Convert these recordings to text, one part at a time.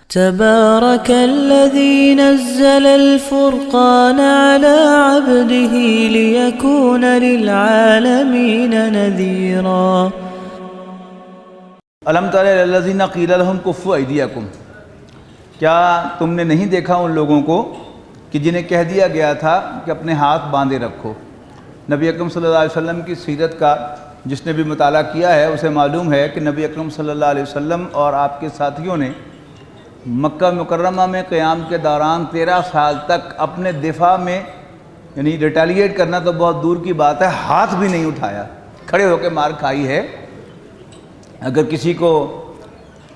تبارك الذي نزل الفرقان على عبده ليكون للعالمين نذيرا الم تر الی الذین قیل لهم کفوا ایدیکم، کیا تم نے نہیں دیکھا ان لوگوں کو کہ جنہیں کہہ دیا گیا تھا کہ اپنے ہاتھ باندھے رکھو۔ نبی اکرم صلی اللہ علیہ وسلم کی سیرت کا جس نے بھی مطالعہ کیا ہے اسے معلوم ہے کہ نبی اکرم صلی اللہ علیہ وسلم اور آپ کے ساتھیوں نے مکہ مکرمہ میں قیام کے دوران 13 سال تک اپنے دفاع میں یعنی ریٹیلیٹ کرنا تو بہت دور کی بات ہے، ہاتھ بھی نہیں اٹھایا، کھڑے ہو کے مار کھائی ہے۔ اگر کسی کو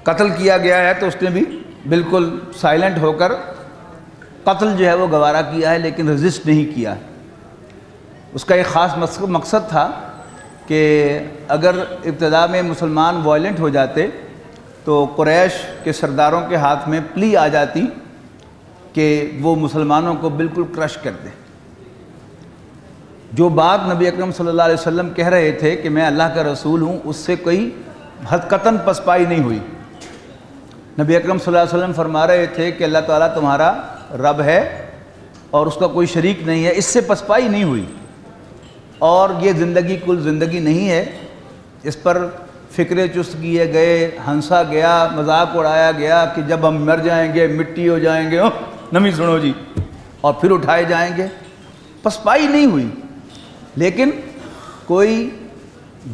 قتل کیا گیا ہے تو اس نے بھی بالکل سائلنٹ ہو کر قتل جو ہے وہ گوارا کیا ہے، لیکن رزسٹ نہیں کیا۔ اس کا ایک خاص مقصد تھا کہ اگر ابتدا میں مسلمان وائلنٹ ہو جاتے تو قریش کے سرداروں کے ہاتھ میں پلی آ جاتی کہ وہ مسلمانوں کو بالکل کرش کر دے۔ جو بات نبی اکرم صلی اللہ علیہ وسلم کہہ رہے تھے کہ میں اللہ کا رسول ہوں، اس سے کوئی حد قطن پسپائی نہیں ہوئی۔ نبی اکرم صلی اللہ علیہ وسلم فرما رہے تھے کہ اللہ تعالیٰ تمہارا رب ہے اور اس کا کوئی شریک نہیں ہے، اس سے پسپائی نہیں ہوئی۔ اور یہ زندگی کل زندگی نہیں ہے، اس پر فکرے چست کیے گئے، ہنسا گیا، مذاق اڑایا گیا کہ جب ہم مر جائیں گے مٹی ہو جائیں گے، نمی سنو جی، اور پھر اٹھائے جائیں گے۔ پسپائی نہیں ہوئی، لیکن کوئی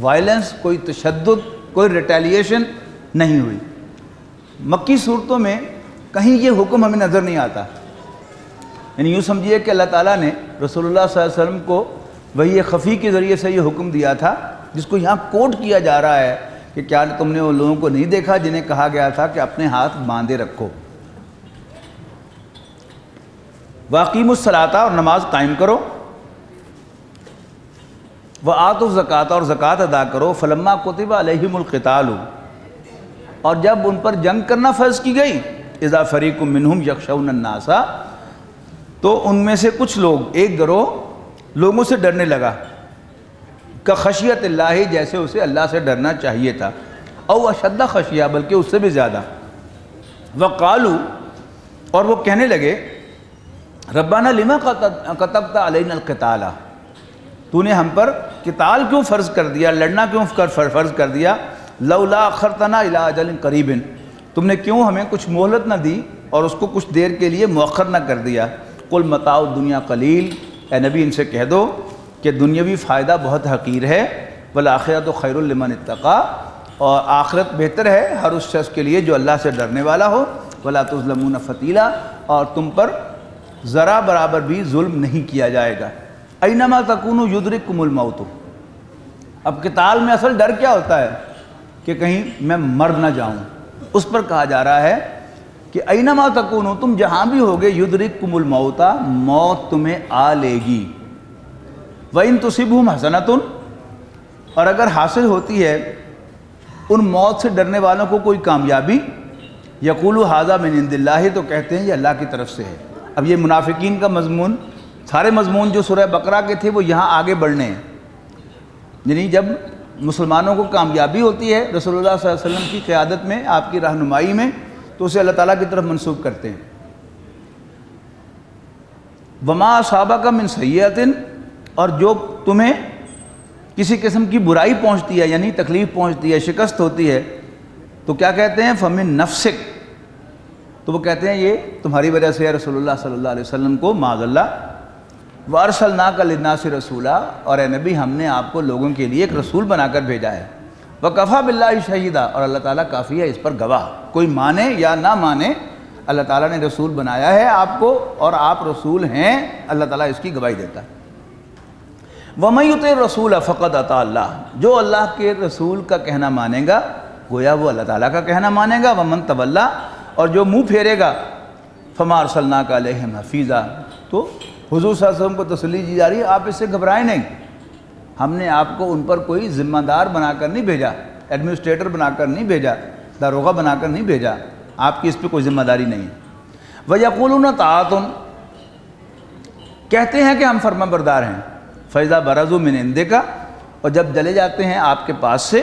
وائلنس، کوئی تشدد، کوئی ریٹیلیشن نہیں ہوئی۔ مکی صورتوں میں کہیں یہ حکم ہمیں نظر نہیں آتا، یعنی یوں سمجھیے کہ اللہ تعالیٰ نے رسول اللہ صلی اللہ علیہ وسلم کو وحی خفی کے ذریعے سے یہ حکم دیا تھا جس کو یہاں کوٹ کیا جا رہا ہے کہ کیا تم نے ان لوگوں کو نہیں دیکھا جنہیں کہا گیا تھا کہ اپنے ہاتھ باندھے رکھو۔ وَأَقِیمُوا الصَّلَاةَ، اور نماز قائم کرو، وَآتُوا الزَّکَاةَ، اور زکوٰۃ ادا کرو، فَلَمَّا كُتِبَ عَلَيْهِمُ الْقِتَالُ، اور جب ان پر جنگ کرنا فرض کی گئی، اِذَا فَرِيقٌ مِّنْهُمْ يَخْشَوْنَ النَّاسَ، تو ان میں سے کچھ لوگ، ایک گروہ لوگوں سے ڈرنے لگا، کخشیت اللہ، جیسے اسے اللہ سے ڈرنا چاہیے تھا، او اشد خشیہ، بلکہ اس سے بھی زیادہ۔ وقالو، اور وہ کہنے لگے، ربنا لما کتبت علینا القتال، تو نے ہم پر قتال کیوں فرض کر دیا، لڑنا کیوں فرض کر دیا، لولا اخرتنا الی اجل قریب، تم نے کیوں ہمیں کچھ مہلت نہ دی اور اس کو کچھ دیر کے لیے مؤخر نہ کر دیا۔ قل متاع الدنیا قلیل، اے نبی ان سے کہہ دو کہ دنیاوی فائدہ بہت حقیر ہے، والآخرۃ خیر لمن اتقی، اور آخرت بہتر ہے ہر اس شخص کے لیے جو اللہ سے ڈرنے والا ہو، ولا تظلمون فتیلا، اور تم پر ذرا برابر بھی ظلم نہیں کیا جائے گا۔ اینما تکونوا یدرککم الموت، اب قتال میں اصل ڈر کیا ہوتا ہے کہ کہیں میں مر نہ جاؤں، اس پر کہا جا رہا ہے کہ اینما تکونوا، تم جہاں بھی ہوگے، یدرککم الموت، موت تمہیں آ لے گی۔ وَإِن تُصِبْهُمْ حَسَنَةٌ، اور اگر حاصل ہوتی ہے ان موت سے ڈرنے والوں کو کوئی کامیابی، یقولوا ھذا من عند اللہ، تو کہتے ہیں یہ اللہ کی طرف سے ہے۔ اب یہ منافقین کا مضمون، سارے مضمون جو سورہ بقرہ کے تھے وہ یہاں آگے بڑھنے ہیں، یعنی جب مسلمانوں کو کامیابی ہوتی ہے رسول اللہ صلی اللہ علیہ وسلم کی قیادت میں، آپ کی رہنمائی میں، تو اسے اللہ تعالیٰ کی طرف منسوب کرتے ہیں۔ وما اصابک من سیئۃ، اور جو تمہیں کسی قسم کی برائی پہنچتی ہے، یعنی تکلیف پہنچتی ہے، شکست ہوتی ہے، تو کیا کہتے ہیں، فمن نفسک، تو وہ کہتے ہیں یہ تمہاری وجہ سے ہے رسول اللہ صلی اللہ علیہ وسلم کو، معاذ اللہ۔ وارسلناک للناس رسولا، اور اے نبی ہم نے آپ کو لوگوں کے لیے ایک رسول بنا کر بھیجا ہے۔ وکفیٰ باللہ شہیدا، اور اللہ تعالیٰ کافی ہے اس پر گواہ، کوئی مانے یا نہ مانے اللہ تعالیٰ نے رسول بنایا ہے آپ کو، اور آپ رسول ہیں، اللہ تعالیٰ اس کی گواہی دیتا ہے۔ وَمَن یُطِعِ الرَّسُولَ فَقَدْ اطاع اللَّهَ، جو اللہ کے رسول کا کہنا مانے گا گویا وہ اللہ تعالیٰ کا کہنا مانے گا۔ وَمَن تَوَلَّىٰ، اور جو منہ پھیرے گا، فَمَا أَرْسَلْنَاكَ عَلَيْهِمْ حَفِيظًا، تو حضور صلی اللہ علیہ وسلم کو تسلی دی جا رہی ہے آپ اس سے گھبرائیں نہیں، ہم نے آپ کو ان پر کوئی ذمہ دار بنا کر نہیں بھیجا، ایڈمنسٹریٹر بنا کر نہیں بھیجا، داروغہ بنا کر نہیں بھیجا، آپ کی اس پہ کوئی ذمہ داری نہیں ہے۔ وَيَقُولُونَ طَاعَةٌ، کہتے ہیں کہ ہم فرما بردار ہیں۔ فَإِذَا بَرَزُوا مِنْ عِنْدِكَ، اور جب چلے جاتے ہیں آپ کے پاس سے،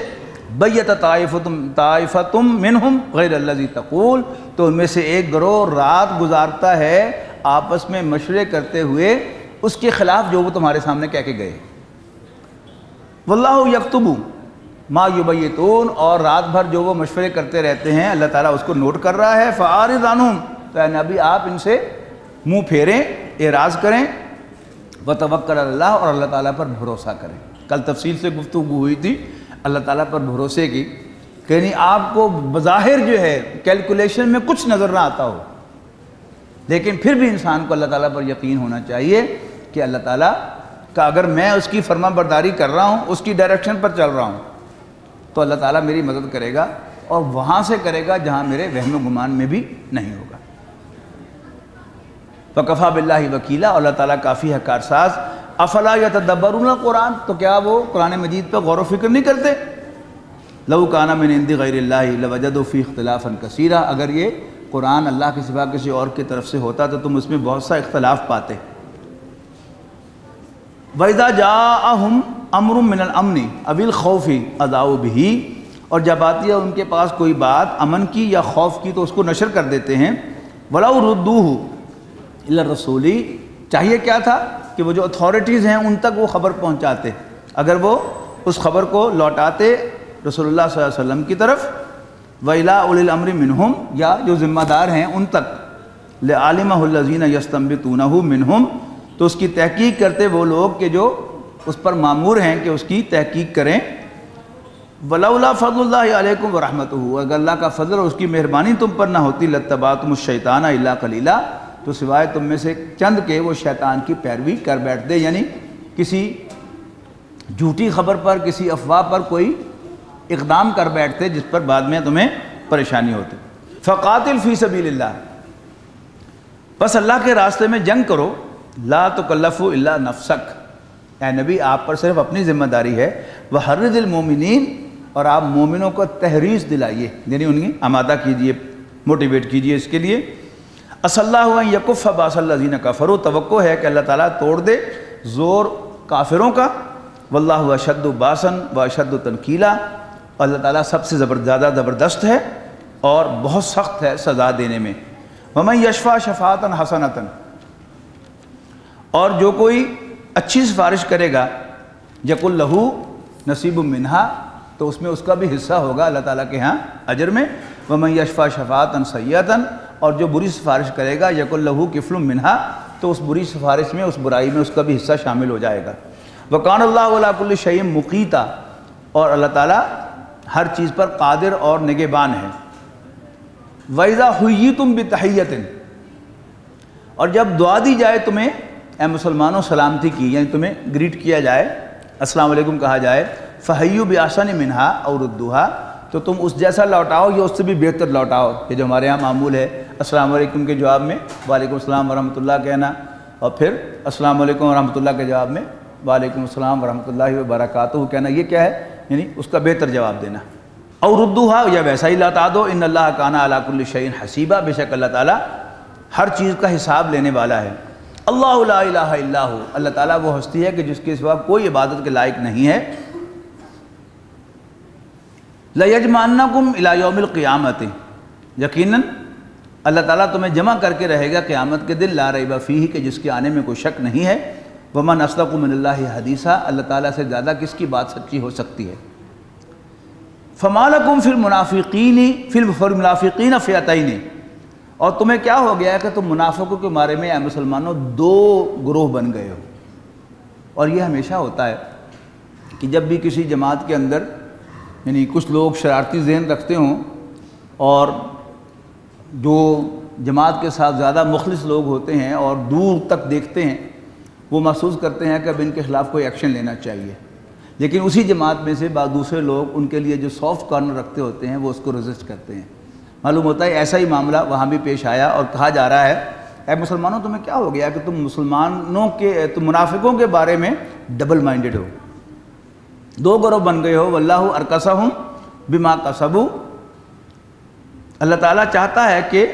بیت طائفتم منہم غیر الذی تقول، تو ان میں سے ایک گروہ رات گزارتا ہے آپس میں مشورے کرتے ہوئے اس کے خلاف جو وہ تمہارے سامنے کہہ کے گئے۔ واللہ یکتب ما یبیتون، اور رات بھر جو وہ مشورے کرتے رہتے ہیں اللہ تعالیٰ اس کو نوٹ کر رہا ہے۔ فاعرض عنہم، تو اے نبی آپ ان سے منہ پھیریں، اعراض کریں، وتوکل علی اللہ، اور اللہ تعالیٰ پر بھروسہ کریں۔ کل تفصیل سے گفتگو ہوئی تھی اللہ تعالیٰ پر بھروسے کی، کہ یعنی آپ کو بظاہر جو ہے کیلکولیشن میں کچھ نظر نہ آتا ہو، لیکن پھر بھی انسان کو اللہ تعالیٰ پر یقین ہونا چاہیے کہ اللہ تعالیٰ کا اگر میں اس کی فرما برداری کر رہا ہوں، اس کی ڈائریکشن پر چل رہا ہوں، تو اللہ تعالیٰ میری مدد کرے گا، اور وہاں سے کرے گا جہاں میرے وہم و گمان میں بھی نہیں ہوگا۔ فکفیٰ باللہ وکیلا، اور اللہ تعالیٰ کافی ہے کارساز۔ افلا یتدبرون القرآن، تو کیا وہ قرآن مجید پر غور و فکر نہیں کرتے؟ لو کان من عند غیر اللہ لوجدوا فیہ اختلافا کثیرا، اگر یہ قرآن اللہ کے سوا کسی اور کی طرف سے ہوتا تو تم اس میں بہت سا اختلاف پاتے۔ وَإِذَا جَاءَهُمْ أَمْرٌ مِّنَ الْأَمْنِ أَوِ الْخَوْفِ أَذَاعُوا بِهِ، اور جب آتی ہے ان کے پاس کوئی بات امن کی یا خوف کی تو اس کو نشر کر دیتے ہیں۔ وَلَوْ رُدُّوهُ إِلَى الرَّسُولِ، چاہیے کیا تھا کہ وہ جو اتھارٹیز ہیں ان تک وہ خبر پہنچاتے، اگر وہ اس خبر کو لوٹاتے رسول اللہ صلی اللہ علیہ وسلم کی طرف، وَإِلَىٰ أُولِي الْأَمْرِ مِنْهُمْ، یا جو ذمہ دار ہیں ان تک، لِعَالِمَهُ الَّذِينَ يَسْتَنبِطُونَهُ مِنْهُمْ، تو اس کی تحقیق کرتے وہ لوگ کہ جو اس پر مامور ہیں کہ اس کی تحقیق کریں۔ وَلَوْلَا فَضْلُ اللَّهِ عَلَيْكُمْ وَرَحْمَتُهُ، اگر اللہ کا فضل اور اس کی مہربانی تم پر نہ ہوتی، لَاتَّبَعْتُمُ الشَّيْطَانَ إِلَّا قَلِيلًا، تو سوائے تم میں سے چند کے وہ شیطان کی پیروی کر بیٹھتے، یعنی کسی جھوٹی خبر پر، کسی افواہ پر کوئی اقدام کر بیٹھتے جس پر بعد میں تمہیں پریشانی ہوتی۔ فَقَاتِلْ فِي سَبِيلِ اللَّهِ، بس اللہ کے راستے میں جنگ کرو، لا تکلف الا نفسک، اے نبی آپ پر صرف اپنی ذمہ داری ہے، وحرض المومنین، اور آپ مومنوں کو تحریض دلائیے، یعنی انہیں آمادہ کیجئے، موٹیویٹ کیجئے اس کے لیے۔ عسى اللہ ان یکف باس الذین کفروا، توقع ہے کہ اللہ تعالیٰ توڑ دے زور کافروں کا، واللہ اشد باسا واشد تنکیلا، اللہ تعالیٰ سب سے زیادہ زبردست ہے اور بہت سخت ہے سزا دینے میں۔ ومن یشفع شفاعۃ حسنۃ، اور جو کوئی اچھی سفارش کرے گا، یقل لہ نصیب منہا، تو اس میں اس کا بھی حصہ ہوگا اللہ تعالیٰ کے ہاں اجر میں۔ ومن یشفع شفاعۃ سیئۃ، اور جو بری سفارش کرے گا، یقل لہ کفل منہا، تو اس بری سفارش میں، اس برائی میں اس کا بھی حصہ شامل ہو جائے گا۔ وکان اللہ علی کل شیء مقیتا، اور اللہ تعالیٰ ہر چیز پر قادر اور نگہبان ہے۔ وَإِذَا حُيِّيتُم بِتَحِيَّةٍ، اور جب دعا دی جائے تمہیں اے مسلمانوں سلامتی کی، یعنی تمہیں گریٹ کیا جائے، السلام علیکم کہا جائے، فَحَيُّوا بِأَحْسَنَ مِنْهَا أَوْ رُدُّوهَا، تو تم اس جیسا لوٹاؤ یا اس سے بھی بہتر لوٹاؤ۔ یہ جو ہمارے ہاں معمول ہے، السلام علیکم کے جواب میں وعلیکم السلام ورحمۃ اللہ کہنا، اور پھر السلام علیکم ورحمۃ اللہ کے جواب میں وعلیکم السلام ورحمۃ اللہ وبرکاتہ کہنا، یہ کیا ہے؟ یعنی اس کا بہتر جواب دینا۔ اور ردوها، یا ویسا ہی لوٹا دو۔ ان اللہ کان علی کل شیء حسیبا، بے شک اللہ تعالیٰ ہر چیز کا حساب لینے والا ہے۔ اللہ لا الہ الا ہو، اللہ تعالیٰ وہ ہستی ہے کہ جس کے سوا کوئی عبادت کے لائق نہیں ہے۔ لَيَجْمَعَنَّكُمْ إِلَىٰ يَوْمِ الْقِيَامَةِ، یقیناً اللہ تعالیٰ تمہیں جمع کر کے رہے گا قیامت کے دن، لا ریب فیہ، کہ جس کے آنے میں کوئی شک نہیں ہے۔ وَمَنْ أَصْدَقُ مِنَ اللَّهِ حَدِیثًا، اللہ تعالیٰ سے زیادہ کس کی بات سچی ہو سکتی ہے۔ فَمَا لَكُمْ فِي الْمُنَافِقِينَ فِئَتَيْنِ، اور تمہیں کیا ہو گیا ہے کہ تم منافقوں کے بارے میں اے مسلمانوں دو گروہ بن گئے ہو۔ اور یہ ہمیشہ ہوتا ہے کہ جب بھی کسی جماعت کے اندر یعنی کچھ لوگ شرارتی ذہن رکھتے ہوں اور جو جماعت کے ساتھ زیادہ مخلص لوگ ہوتے ہیں اور دور تک دیکھتے ہیں، وہ محسوس کرتے ہیں کہ اب ان کے خلاف کوئی ایکشن لینا چاہیے، لیکن اسی جماعت میں سے بعض دوسرے لوگ ان کے لیے جو سافٹ کارنر رکھتے ہوتے ہیں وہ اس کو ریزسٹ کرتے ہیں۔ معلوم ہوتا ہے ایسا ہی معاملہ وہاں بھی پیش آیا، اور کہا جا رہا ہے اے مسلمانوں تمہیں کیا ہو گیا کہ تم منافقوں کے بارے میں ڈبل مائنڈڈ ہو، دو گروہ بن گئے ہو۔ واللہ ارکسہم بما کسبوا، اللہ تعالیٰ چاہتا ہے کہ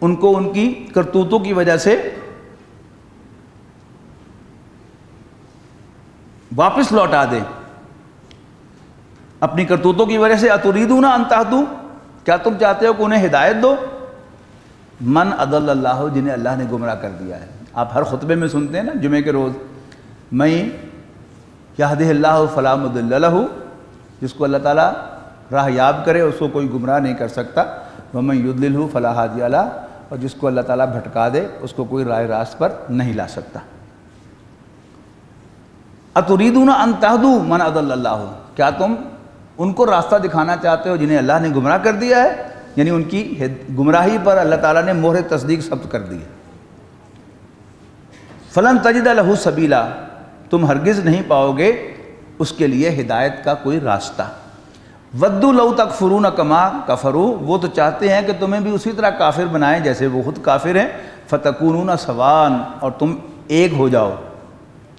ان کو ان کی کرتوتوں کی وجہ سے واپس لوٹا دے۔ اپنی کرتوتوں کی وجہ سے اتریدون ان تہدوا، کیا تم چاہتے ہو کہ انہیں ہدایت دو؟ من اضل اللہ، جنہیں اللہ نے گمراہ کر دیا ہے۔ آپ ہر خطبے میں سنتے ہیں نا جمعے کے روز، میں یہدہ اللہ فلا مضل لہ، جس کو اللہ تعالیٰ راہ یاب کرے اس کو کوئی گمراہ نہیں کر سکتا، ومن یضللہ فلا ہادی لہ، اور جس کو اللہ تعالیٰ بھٹکا دے اس کو کوئی راہ راست پر نہیں لا سکتا۔ اتریدون ان تہدوا من اضل اللہ، کیا تم ان کو راستہ دکھانا چاہتے ہو جنہیں اللہ نے گمراہ کر دیا ہے؟ یعنی ان کی گمراہی پر اللہ تعالیٰ نے مہر تصدیق ثبت کر دی ہے۔ فلن تجد لہ سبیلا، تم ہرگز نہیں پاؤ گے اس کے لیے ہدایت کا کوئی راستہ۔ ودوا لو تکفرون کما کفروا، وہ تو چاہتے ہیں کہ تمہیں بھی اسی طرح کافر بنائیں جیسے وہ خود کافر ہیں۔ فتکونون سواء، اور تم ایک ہو جاؤ،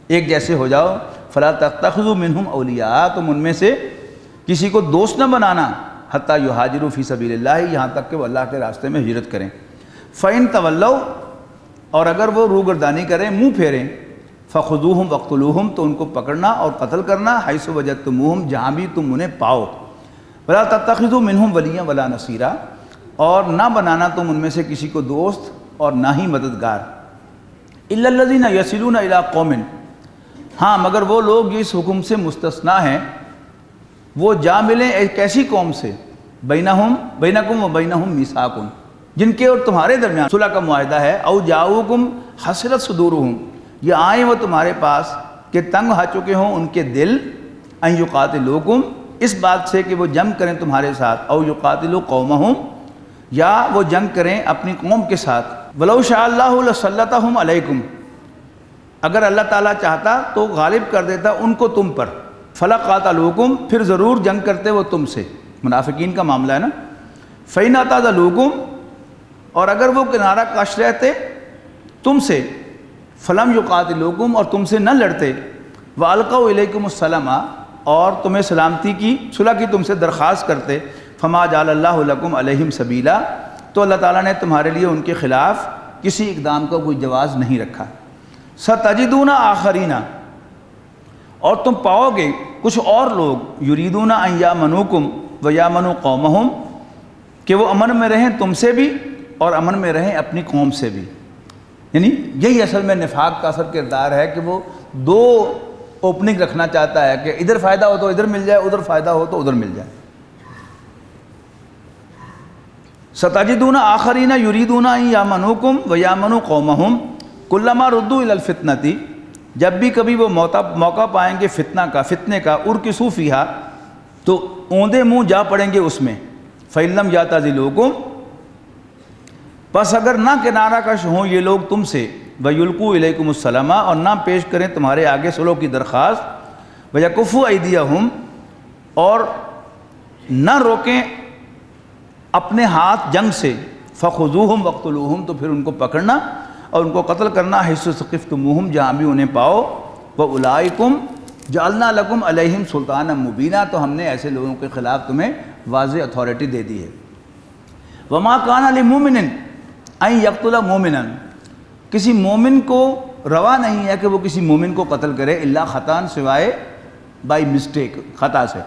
ایک جیسے ہو جاؤ۔ فلا تتخذوا منہم اولیاء، تم ان میں سے کسی کو دوست نہ بنانا، حتیٰ یہاجروا فی سبیل اللہ، یہاں تک کہ وہ اللہ کے راستے میں ہجرت کریں۔ فإن تولوا، اور اگر وہ روگردانی کریں، منہ پھیریں، فخذوہم واقتلوہم، تو ان کو پکڑنا اور قتل کرنا، حیث وجدتموہم، جہاں بھی تم انہیں پاؤ۔ ولا تتخذوا منہم ولیا ولا نصیرا، اور نہ بنانا تم ان میں سے کسی کو دوست اور نہ ہی مددگار۔ الا الذین یصلون الی قوم، ہاں مگر وہ لوگ جو اس حکم سے مستثنیٰ ہیں، وہ جا ملیں ایک ایسی قوم سے بینکم و بینہم میثاق، جن کے اور تمہارے درمیان صلح کا معاہدہ ہے۔ او جاؤکم حسرت صدورہم، یہ آئیں وہ تمہارے پاس کہ تنگ ہو چکے ہوں ان کے دل، ان یقاتلوکم، اس بات سے کہ وہ جنگ کریں تمہارے ساتھ، او یقاتلوا قومہم، یا وہ جنگ کریں اپنی قوم کے ساتھ۔ ولو شاء اللہ لسلطہم علیکم، اگر اللہ تعالیٰ چاہتا تو غالب کر دیتا ان کو تم پر۔ فلقاتلوکم، پھر ضرور جنگ کرتے وہ تم سے، منافقین کا معاملہ ہے نا۔ فإن اعتزلوکم، اور اگر وہ کنارہ کش رہتے تم سے، فلم یقاتلوکم، اور تم سے نہ لڑتے، والقوا الیکم السلام، اور تمہیں سلامتی کی صلح کی تم سے درخواست کرتے، فما جعل اللہ لکم علیہم سبیلا، تو اللہ تعالیٰ نے تمہارے لیے ان کے خلاف کسی اقدام کا کوئی جواز نہیں رکھا۔ ستجدون آخرین، اور تم پاؤ گے کچھ اور لوگ، یریدون ان یامنوکم و یامنوا قومہم، کہ وہ امن میں رہیں تم سے بھی اور امن میں رہیں اپنی قوم سے بھی۔ یعنی یہی اصل میں نفاق کا اثر کردار ہے کہ وہ دو اوپننگ رکھنا چاہتا ہے کہ ادھر فائدہ ہو تو ادھر مل جائے، ادھر فائدہ ہو تو ادھر مل جائے۔ ستجدون آخرین یریدون ان یامنوکم و یامنوا قومہم کلما ردوا الی الفتنۃ، جب بھی کبھی وہ موقع پائیں گے فتنے کا، ارکسوا فیہا، تو اوندے منہ جا پڑیں گے اس میں۔ فإن لم یعتزلوکم، پس اگر نہ کنارہ کش ہوں یہ لوگ تم سے، ویلقوا الیکم السلام، اور نہ پیش کریں تمہارے آگے صلح کی درخواست، ویکفوا ایدیہم، اور نہ روکیں اپنے ہاتھ جنگ سے، فخذوہم واقتلوہم، تو پھر ان کو پکڑنا اور ان کو قتل کرنا، حیث ثقفتموہم، جہاں بھی انہیں پاؤ، وَأُولَٰئِکُمْ جَعَلْنَا لَكُمْ عَلَيْهِمْ سُلْطَانًا مُبِینًا، تو ہم نے ایسے لوگوں کے خلاف تمہیں واضح اتھارٹی دے دی ہے۔ وَمَا كَانَ لِمُؤْمِنٍ أَن يَقْتُلَ مُؤْمِنًا، کسی مومن کو روا نہیں ہے کہ وہ کسی مومن کو قتل کرے، الا خطأً، سوائے بائی مسٹیک، خطا سے۔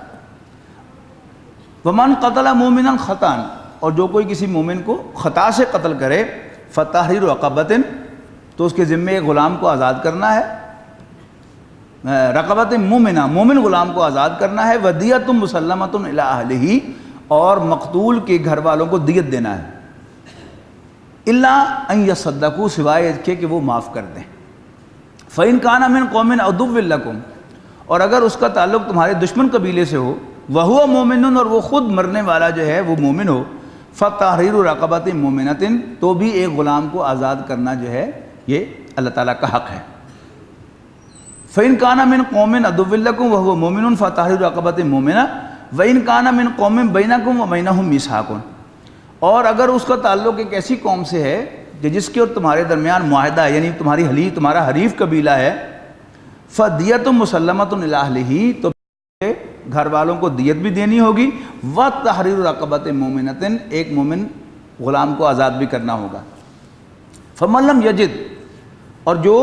وَمَنْ قَتَلَ مُؤْمِنًا خطأً، اور جو کوئی کسی مومن کو خطا سے قتل کرے، فَتَحْرِيرُ رَقَبَةٍ، تو اس کے ذمے ایک غلام کو آزاد کرنا ہے، رقبۃ مومنہ، مومن غلام کو آزاد کرنا ہے، وَدِيَةٌ مُسَلَّمَةٌ إِلَىٰ أَهْلِهِ، اور مقتول کے گھر والوں کو دیت دینا ہے، إِلَّا أَن يَصَدَّقُوا، سوائے اس کے کہ وہ معاف کر دیں۔ فَإِن كَانَ مِن قَوْمٍ عَدُوٍّ لَكُمْ، اور اگر اس کا تعلق تمہارے دشمن قبیلے سے ہو، وَهُوَ مُؤْمِنٌ، اور وہ خود مرنے والا جو ہے وہ مومن ہو، فَتَحْرِيرُ رَقَبَةٍ مُؤْمِنَةٍ، تو بھی ایک غلام کو آزاد کرنا جو ہے یہ اللہ تعالیٰ کا حق ہے۔ فَإِن كَانَ مِن قَوْمٍ عَدُوٍّ لَكُمْ وَهُوَ مُؤْمِنٌ فَتَحْرِيرُ رَقَبَةٍ مُؤْمِنَةٍ وَإِن كَانَ مِن قَوْمٍ بَيْنَكُمْ وَبَيْنَهُم مِيثَاقٌ، اور اگر اس کا تعلق ایک ایسی قوم سے ہے کہ جس کے اور تمہارے درمیان معاہدہ ہے، یعنی تمہارا حریف قبیلہ ہے، فَدِيَةٌ مُسَلَّمَةٌ إِلَىٰ أَهْلِهِ، تو گھر والوں کو دیت بھی دینی ہوگی، وَتَحْرِيرُ رَقَبَةٍ مُؤْمِنَةٍ، ایک مومن غلام کو آزاد بھی کرنا ہوگا۔ فَمَن لَّمْ يَجِدْ، اور جو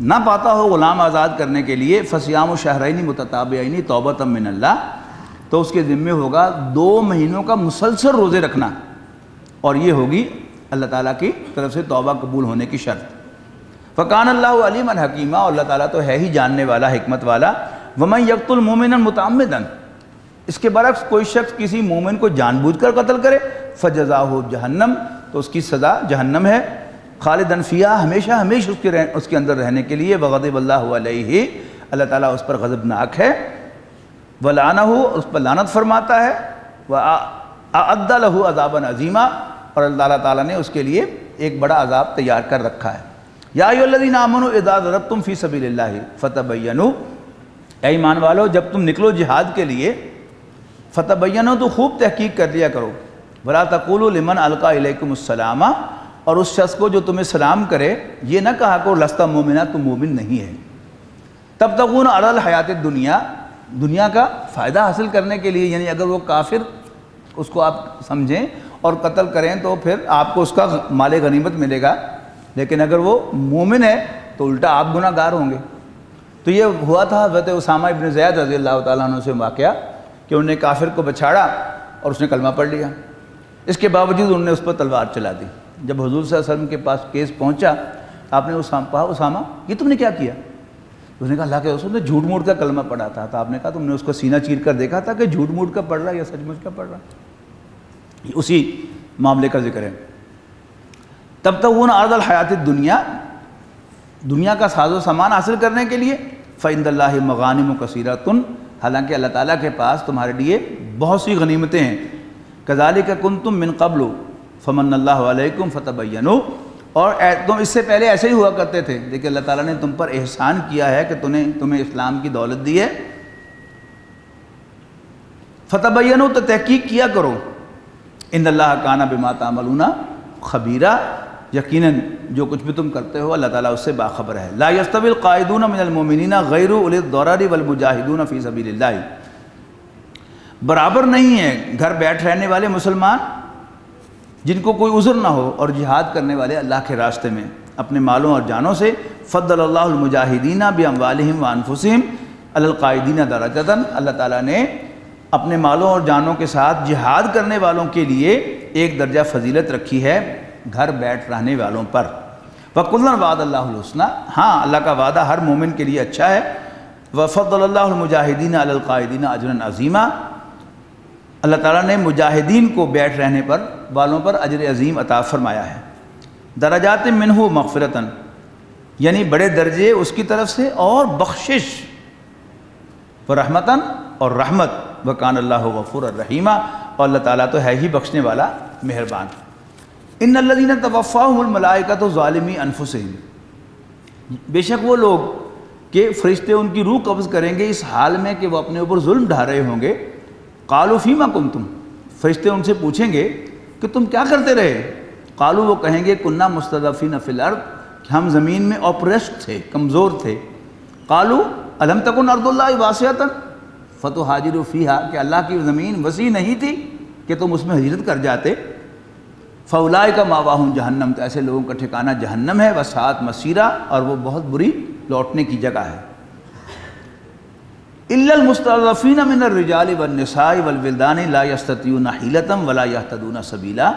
نہ پاتا ہو غلام آزاد کرنے کے لیے، فَصِيَامُ شَهْرَيْنِ مُتَتَابِعَيْنِ تَوْبَةً مِّنَ اللَّهِ، تو اس کے ذمے ہوگا 2 مہینوں کا مسلسل روزے رکھنا، اور یہ ہوگی اللہ تعالیٰ کی طرف سے توبہ قبول ہونے کی شرط۔ فکان اللہ علیما حکیمہ، اور اللہ تعالیٰ تو ہے ہی جاننے والا، حکمت والا۔ ومن یقتل مؤمنا متعمدا، اس کے برعکس کوئی شخص کسی مومن کو جان بوجھ کر قتل کرے، فجزاہ جہنم، تو اس کی سزا جہنم ہے، خالدن فیہا، ہمیشہ ہمیشہ اس کے اندر رہنے کے لیے، وغضب اللہ علیہ، اللہ تعالیٰ اس پر غضبناک ہے، ولعنہ، اس پر لعنت فرماتا ہے، وأعد لہ عذابا عظیما، اور اللہ تعالیٰ نے اس کے لیے ایک بڑا عذاب تیار کر رکھا ہے۔ یا ایھا الذین آمنوا اذا ضربتم فی سبیل اللہ فتبینوا، اے ایمان والو جب تم نکلو جہاد کے لیے، فتبینوا، تو خوب تحقیق کر لیا کرو، ولا تقولوا لمن القی الیکم السلام، اور اس شخص کو جو تمہیں سلام کرے یہ نہ کہا کرو لست مومنا، تم مومن نہیں ہے، تبتغون عرض الحیات الدنیا، دنیا کا فائدہ حاصل کرنے کے لیے، یعنی اگر وہ کافر اس کو آپ سمجھیں اور قتل کریں تو پھر آپ کو اس کا مال غنیمت ملے گا، لیکن اگر وہ مومن ہے تو الٹا آپ گناہ گار ہوں گے۔ تو یہ ہوا تھا حضرت اسامہ ابن زید رضی اللہ تعالیٰ عنہ سے واقعہ کہ انہوں نے کافر کو بچھاڑا اور اس نے کلمہ پڑھ لیا، اس کے باوجود انہوں نے اس پر تلوار چلا دی۔ جب حضور صلی اللہ علیہ وسلم کے پاس کیس پہنچا، آپ نے اسامہ یہ تم نے کیا کیا؟ اس نے کہا اللہ کے رسول نے جھوٹ موٹ کا کلمہ پڑھا تھا۔ تو آپ نے کہا تم نے اس کو سینہ چیر کر دیکھا تھا کہ جھوٹ موٹ کا پڑھ رہا ہے یا سچ مچ کا پڑھ رہا ہے؟ اسی معاملے کا ذکر ہے۔ تبتغون عرض الحیات الدنیا، دنیا کا ساز و سامان حاصل کرنے کے لیے، فعند اللہ مغانم کثیرۃ، حالانکہ اللہ تعالیٰ کے پاس تمہارے لیے بہت سی غنیمتیں ہیں، کذالک کنتم من قبل فمن اللہ علیکم فتبینوا، اور تم اس سے پہلے ایسے ہی ہوا کرتے تھے، لیکن اللہ تعالیٰ نے تم پر احسان کیا ہے کہ تمہیں اسلام کی دولت دی ہے، فتبینوا، تو تحقیق کیا کرو، ان اللہ کان بما تعملون خبیرا، یقیناً جو کچھ بھی تم کرتے ہو اللہ تعالیٰ اس سے باخبر ہے۔ لا یستوی القاعدون من المؤمنین غیر اولی الضرر والمجاہدون فی سبیل اللہ، برابر نہیں ہے گھر بیٹھ رہنے والے مسلمان جن کو کوئی عذر نہ ہو اور جہاد کرنے والے اللہ کے راستے میں اپنے مالوں اور جانوں سے، فضل اللہ المجاہدین باموالہم وانفسہم علی القاعدین درجۃ، اللہ تعالیٰ نے اپنے مالوں اور جانوں کے ساتھ جہاد کرنے والوں کے لیے ایک درجہ فضیلت رکھی ہے گھر بیٹھ رہنے والوں پر۔ وَكُلًّا وَعَدَ اللَّهُ الْحُسْنَىٰ، ہاں اللہ کا وعدہ ہر مومن کے لیے اچھا ہے۔ وَفَضَّلَ اللَّهُ الْمُجَاهِدِينَ عَلَى الْقَاعِدِينَ أَجْرًا عَظِيمًا، اللہ تعالیٰ نے مجاہدین کو بیٹھ رہنے پر والوں پر اجر عظیم عطا فرمایا ہے۔ درجات منہ مغفرتاً، یعنی بڑے درجے اس کی طرف سے اور بخشش، ورحمتاً، اور رحمت، وکان اللہ غفور الرحیمہ، اور اللہ تعالیٰ تو ہے ہی بخشنے والا مہربان۔ ان الذین توفاہم الملائکۃ ظالمی انفسہم، بے شک وہ لوگ کہ فرشتے ان کی روح قبض کریں گے اس حال میں کہ وہ اپنے اوپر ظلم ڈھا رہے ہوں گے، قالوا فیما کنتم، فرشتے ان سے پوچھیں گے کہ تم کیا کرتے رہے؟ قالوا، وہ کہیں گے کننا مستضعفین فی الارض، کہ ہم زمین میں اوپریسڈ تھے، کمزور تھے۔ قالوا الم تکن ارض اللہ واسعۃ فتہاجروا فیہا، کہ اللہ کی زمین وسیع نہیں تھی کہ تم اس میں ہجرت کر جاتے۔ فاولئک مأواہم جہنم، تو ایسے لوگوں کا ٹھکانہ جہنم ہے، وساءت مصیرا، اور وہ بہت بری لوٹنے کی جگہ ہے۔ الا المستضعفین من الرجال والنساء والولدان لا یستطیعون حیلۃ ولا یہتدون سبیلا،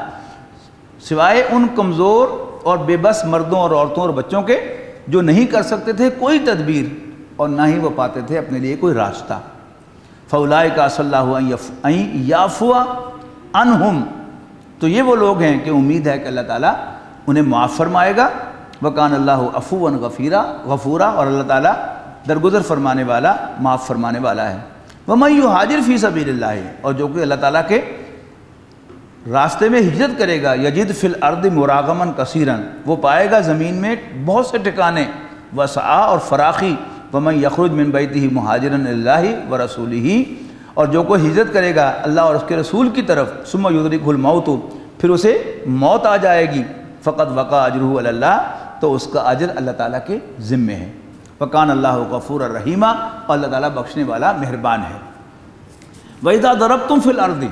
سوائے ان کمزور اور بے بس مردوں اور عورتوں اور بچوں کے جو نہیں کر سکتے تھے کوئی تدبیر اور نہ ہی وہ پاتے تھے اپنے لیے کوئی راستہ۔ فاولئک عسى اللہ ان یعفو عنہم، تو یہ وہ لوگ ہیں کہ امید ہے کہ اللہ تعالیٰ انہیں معاف فرمائے گا۔ وکان اللہ عفوا غفورا، اور اللہ تعالیٰ درگزر فرمانے والا، معاف فرمانے والا ہے۔ ومن یہاجر فی سبیل اللہ، اور جو کہ اللہ تعالیٰ کے راستے میں ہجرت کرے گا، یجد فی الارض مراغما کثیرا، وہ پائے گا زمین میں بہت سے ٹھکانے، وسعہ، اور فراخی۔ ومن یخرج من بیتہ مہاجرا الی اللہ ورسولہ، اور جو کوئی ہجرت کرے گا اللہ اور اس کے رسول کی طرف، ثم یدرکہ الموت، پھر اسے موت آ جائے گی، فقد وقع اجرہ علی اللہ، تو اس کا اجر اللہ تعالیٰ کے ذمے ہے۔ وکان اللہ غفور الرحیمہ، اور اللہ تعالیٰ بخشنے والا مہربان ہے۔ وَإِذَا ضَرَبْتُمْ فِي الْأَرْضِ،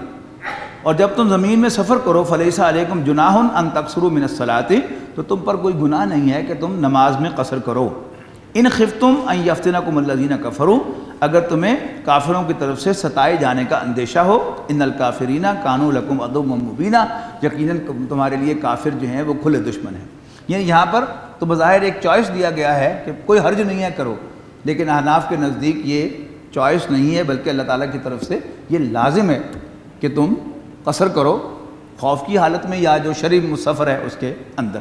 اور جب تم زمین میں سفر کرو، فَلَيْسَ عَلَيْكُمْ جُنَاحٌ أَن تَقْصُرُوا مِنَ الصَّلَاةِ، تو تم پر کوئی گناہ نہیں ہے کہ تم نماز میں قصر کرو۔ ان خفتم ان یفتنکم الذین کفروا، اگر تمہیں کافروں کی طرف سے ستائے جانے کا اندیشہ ہو، ان الکافرین کانوا لکم عدوا مبینا، یقیناً تمہارے لیے کافر جو ہیں وہ کھلے دشمن ہیں۔ یعنی یہاں پر تو بظاہر ایک چوائس دیا گیا ہے کہ کوئی حرج نہیں ہے کرو، لیکن احناف کے نزدیک یہ چوائس نہیں ہے، بلکہ اللہ تعالیٰ کی طرف سے یہ لازم ہے کہ تم قصر کرو، خوف کی حالت میں یا جو شرعی سفر ہے اس کے اندر۔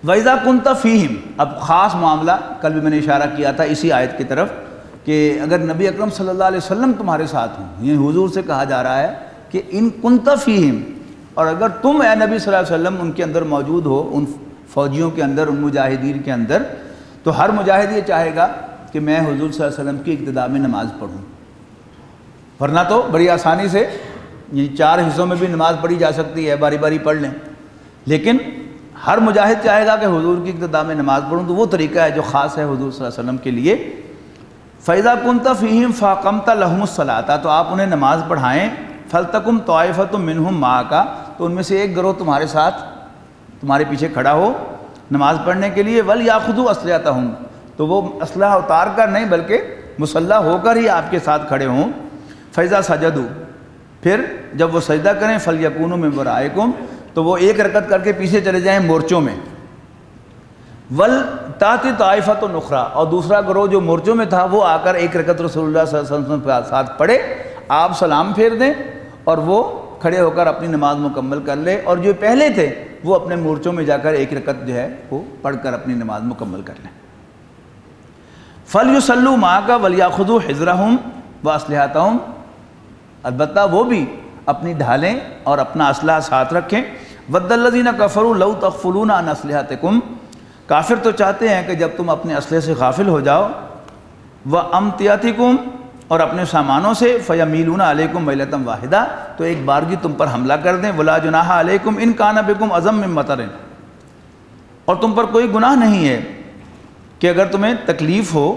وَإِذَا كُنْتَ فِيهِمْ، اب خاص معاملہ کل بھی میں نے اشارہ کیا تھا اسی آیت کی طرف کہ اگر نبی اکرم صلی اللہ علیہ وسلم تمہارے ساتھ ہوں، یعنی حضور سے کہا جا رہا ہے کہ ان كُنْتَ فِيهِمْ، اور اگر تم اے نبی صلی اللہ علیہ وسلم ان کے اندر موجود ہو، ان فوجیوں کے اندر، ان مجاہدین کے اندر، تو ہر مجاہد یہ چاہے گا کہ میں حضور صلی اللہ علیہ وسلم کی اقتداء میں نماز پڑھوں، ورنہ تو بڑی آسانی سے یہ 4 حصوں میں بھی نماز پڑھی جا سکتی ہے، باری باری پڑھ لیں، لیکن ہر مجاہد چاہے گا کہ حضور کی اقتداء میں نماز پڑھوں، تو وہ طریقہ ہے جو خاص ہے حضور صلی اللہ علیہ وسلم کے لیے۔ فَإِذَا كُنْتَ فِيهِمْ فَأَقَمْتَ لَهُمُ الصَّلَاةَ، تو آپ انہیں نماز پڑھائیں، فَلْتَكُمْ طَائِفَةٌ مِّنْهُمْ مَعَكَ، تو ان میں سے ایک گروہ تمہارے ساتھ تمہارے پیچھے کھڑا ہو نماز پڑھنے کے لیے، وَلْيَأْخُذُوا أَسْلِحَتَهُمْ، تو وہ اسلحہ اتار کر نہیں بلکہ مسلح ہو کر ہی آپ کے ساتھ کھڑے ہوں۔ فَإِذَا سَجَدُوا، پھر جب وہ سجدہ کریں، فَلْيَكُونُوا مِن وَرَائِكُمْ، تو وہ ایک رکعت کر کے پیچھے چلے جائیں مورچوں میں۔ وَلْتَأْتِ طَائِفَةٌ أُخْرَىٰ، اور دوسرا گروہ جو مورچوں میں تھا وہ آ کر ایک رکعت رسول اللہ صلی اللہ علیہ وسلم کے ساتھ پڑھے، آپ سلام پھیر دیں اور وہ کھڑے ہو کر اپنی نماز مکمل کر لے، اور جو پہلے تھے وہ اپنے مورچوں میں جا کر ایک رکعت جو ہے وہ پڑھ کر اپنی نماز مکمل کر لیں۔ فَلْيُصَلُّوا مَعَكَ وَلْيَأْخُذُوا حِذْرَهُمْ وَأَسْلِحَتَهُمْ، البتہ وہ بھی اپنی ڈھالیں اور اپنا اسلحہ ساتھ رکھیں۔ وَدَّ الَّذِينَ كَفَرُوا لَوْ تَغْفُلُونَ عَنْ أَسْلِحَتِكُمْ، کافر تو چاہتے ہیں کہ جب تم اپنے اسلحے سے غافل ہو جاؤ، وَأَمْتِيَاتِكُمْ، اور اپنے سامانوں سے، فَيَمِيلُونَ عَلَيْكُمْ مَيْلَةً وَاحِدَةً، تو ایک بارگی تم پر حملہ کر دیں۔ وَلَا جُنَاحَ عَلَيْكُمْ إِن كَانَ بِكُمْ أَذًى مِّن مَطَرٍ، اور تم پر کوئی گناہ نہیں ہے کہ اگر تمہیں تکلیف ہو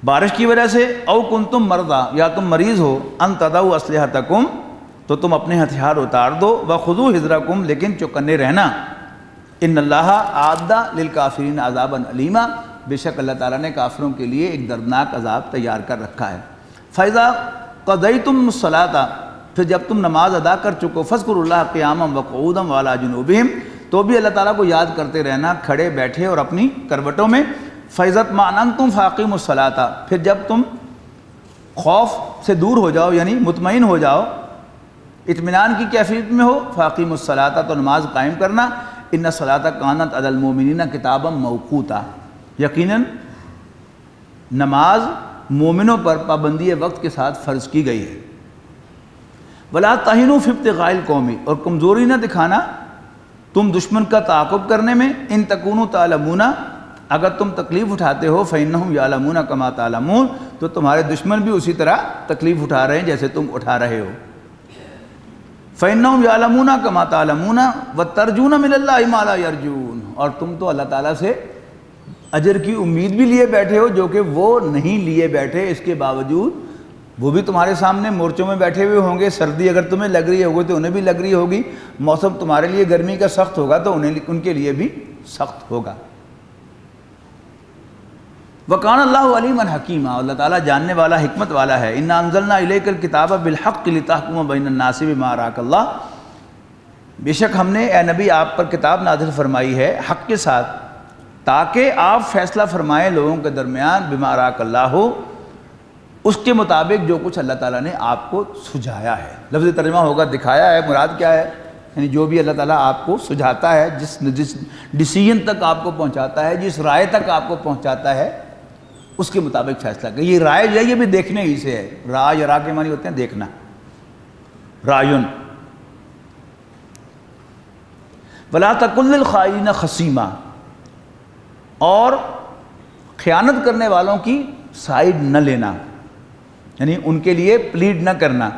بارش کی وجہ سے، او کنتم مرضی، یا تم مریض ہو، ان تضعوا اسلحتکم، تو تم اپنے ہتھیار اتار دو، وخذوا حذرکم، لیکن چوکنے رہنا۔ ان اللہ اعد للکافرین عذابا علیما، بے شک اللہ تعالیٰ نے کافروں کے لیے ایک دردناک عذاب تیار کر رکھا ہے۔ فاذا قضیتم الصلاۃ، پھر جب تم نماز ادا کر چکو، فاذکروا اللہ قیاما وقعودا وعلی جنوبہم، تو بھی اللہ تعالیٰ کو یاد کرتے رہنا کھڑے بیٹھے اور اپنی کروٹوں میں۔ فَإِذَا اطْمَأْنَنْتُمْ فَأَقِیمُوا الصَّلَاةَ، پھر جب تم خوف سے دور ہو جاؤ یعنی مطمئن ہو جاؤ، اطمینان کی کیفیت میں ہو، فَأَقِیمُوا الصَّلَاةَ، تو نماز قائم کرنا۔ إِنَّ الصَّلَاةَ كَانَتْ عَلَى الْمُؤْمِنِينَ كِتَابًا مَوْقُوتًا، یقیناً نماز مومنوں پر پابندی وقت کے ساتھ فرض کی گئی ہے۔ وَلَا تَهِنُوا فِي ابْتِغَاءِ الْقَوْمِ، اور کمزوری نہ دکھانا تم دشمن کا تعاقب کرنے میں۔ إِن تَكُونُوا تَعْلَمُونَ، اگر تم تکلیف اٹھاتے ہو، فَإِنَّهُمْ يَعْلَمُونَ كَمَا تَعْلَمُونَ، تو تمہارے دشمن بھی اسی طرح تکلیف اٹھا رہے ہیں جیسے تم اٹھا رہے ہو۔ فَإِنَّهُمْ يَعْلَمُونَ كَمَا تَعْلَمُونَ وَتَرْجُونَ مِنَ اللَّهِ مَا لَا يَرْجُونَ، اور تم تو اللہ تعالیٰ سے اجر کی امید بھی لیے بیٹھے ہو جو کہ وہ نہیں لیے بیٹھے، اس کے باوجود وہ بھی تمہارے سامنے مورچوں میں بیٹھے ہوئے ہوں گے، سردی اگر تمہیں لگ رہی ہوگی تو انہیں بھی لگ رہی ہوگی، موسم تمہارے لیے گرمی کا سخت ہوگا تو ان کے لیے بھی سخت ہوگا۔ وَقَانَ اللَّهُ عَلِيمًا حَكِيمًا، اللہ تعالیٰ جاننے والا حکمت والا ہے۔ إِنَّا أَنزَلْنَا إِلَيْكَ الْكِتَابَ بِالْحَقِّ لِتَحْكُمَ بَيْنَ النَّاسِ بِمَا أَرَاكَ اللَّهُ، بے شک ہم نے اے نبی آپ پر کتاب نازل فرمائی ہے حق کے ساتھ، تاکہ آپ فیصلہ فرمائیں لوگوں کے درمیان، بِمَا أَرَاكَ اللَّهُ، اس کے مطابق جو کچھ اللہ تعالیٰ نے آپ کو سجھایا ہے۔ لفظ ترجمہ ہوگا دکھایا ہے، مراد کیا ہے؟ یعنی جو بھی اللہ تعالیٰ آپ کو سجھاتا ہے، جس ڈیسیژن تک آپ کو پہنچاتا ہے، جس رائے تک آپ کو پہنچاتا ہے، اس کے مطابق فیصلہ کہ یہ رائے جو ہے یہ بھی دیکھنے ہی سے ہے۔ را یا را کے معنی ہوتے ہیں دیکھنا، رایون۔ وَلَا تَكُن لِّلْخَائِنِينَ خَصِيمًا، اور خیانت کرنے والوں کی سائیڈ نہ لینا، یعنی ان کے لیے پلیڈ نہ کرنا۔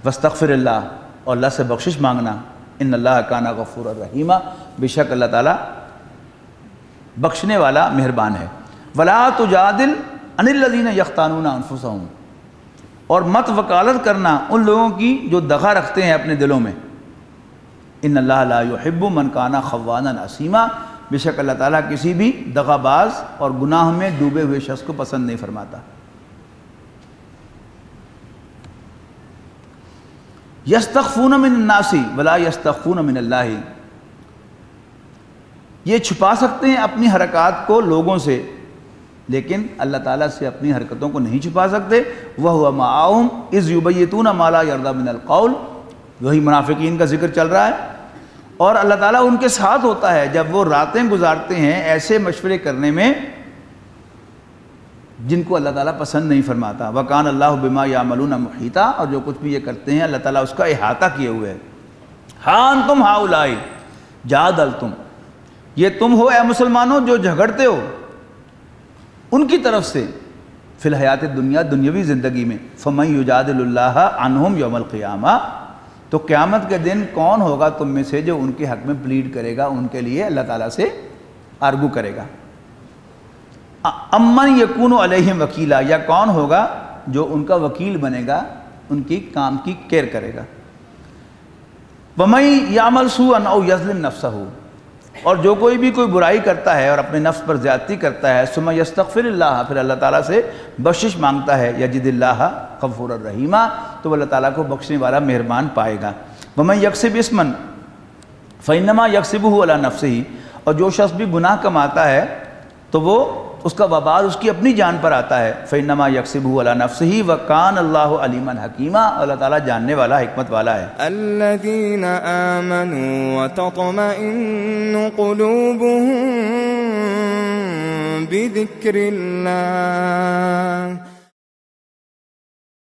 وَاسْتَغْفِرِ اللَّهَ، اور اللہ سے بخشش مانگنا۔ إِنَّ اللَّهَ كَانَ غَفُورًا رَحِيمًا، بے شک اللہ تعالیٰ بخشنے والا مہربان ہے۔ وَلَا تُجَادِلْ عَنِ الَّذِينَ يَخْتَانُونَ أَنفُسَهُمْ، اور مت وکالت کرنا ان لوگوں کی جو دغا رکھتے ہیں اپنے دلوں میں۔ إِنَّ اللَّهَ لَا يُحِبُّ مَنْ كَانَ خَوَّانًا أَثِيمًا، بے شک اللہ تعالیٰ کسی بھی دغا باز اور گناہ میں ڈوبے ہوئے شخص کو پسند نہیں فرماتا۔ یستخفون من الناس ولا یستخفون من اللہ، یہ چھپا سکتے ہیں اپنی حرکات کو لوگوں سے، لیکن اللہ تعالیٰ سے اپنی حرکتوں کو نہیں چھپا سکتے۔ وَهُوَ مَعَهُمْ إِذْ يُبَيِّتُونَ مَا لَا يَرْضَى مِنَ الْقَوْلِ، وہی منافقین کا ذکر چل رہا ہے، اور اللہ تعالیٰ ان کے ساتھ ہوتا ہے جب وہ راتیں گزارتے ہیں ایسے مشورے کرنے میں جن کو اللہ تعالیٰ پسند نہیں فرماتا۔ وَكَانَ اللَّهُ بِمَا يَعْمَلُونَ مُحِيطًا، اور جو کچھ بھی یہ کرتے ہیں اللہ تعالیٰ اس کا احاطہ کیے ہوئے ہے۔ ہاں انتم ہؤلاء جادلتم، یہ تم ہو اے مسلمانوں جو جھگڑتے ہو ان کی طرف سے فی الحیات الدنیا، دنیاوی زندگی میں، فَمَن يُجَادِلُ اللَّهَ عَنْهُمْ يَوْمَ الْقِيَامَةِ، تو قیامت کے دن کون ہوگا تم میں سے جو ان کے حق میں پلیڈ کرے گا، ان کے لیے اللہ تعالیٰ سے آرگو کرے گا۔ امن یکون علیہم وکیلا، یا کون ہوگا جو ان کا وکیل بنے گا، ان کی کام کی کیئر کرے گا۔ وَمَن يَعْمَلْ سُوءًا أَوْ يَظْلِمْ نَفْسَهُ، اور جو کوئی بھی کوئی برائی کرتا ہے اور اپنے نفس پر زیادتی کرتا ہے، ثم یستغفر اللہ، پھر اللہ تعالیٰ سے بخشش مانگتا ہے، یجد اللہ غفور الرحیم، تو اللہ تعالیٰ کو بخشنے والا مہربان پائے گا۔ وَمَن يَكْسِبْ إِثْمًا فَإِنَّمَا يَكْسِبُهُ عَلَى نَفْسِهِ، اور جو شخص بھی گناہ کماتا ہے تو وہ اس کا وبال اس کی اپنی جان پر آتا ہے۔ فَإِنَّمَا يَكْسِبُهُ عَلَى نَفْسِهِ وَكَانَ اللَّهُ عَلِيمًا حَكِيمًا، اللہ تعالیٰ جاننے والا حکمت والا ہے۔ الذين آمنوا وتطمئن قلوبهم بذكر الله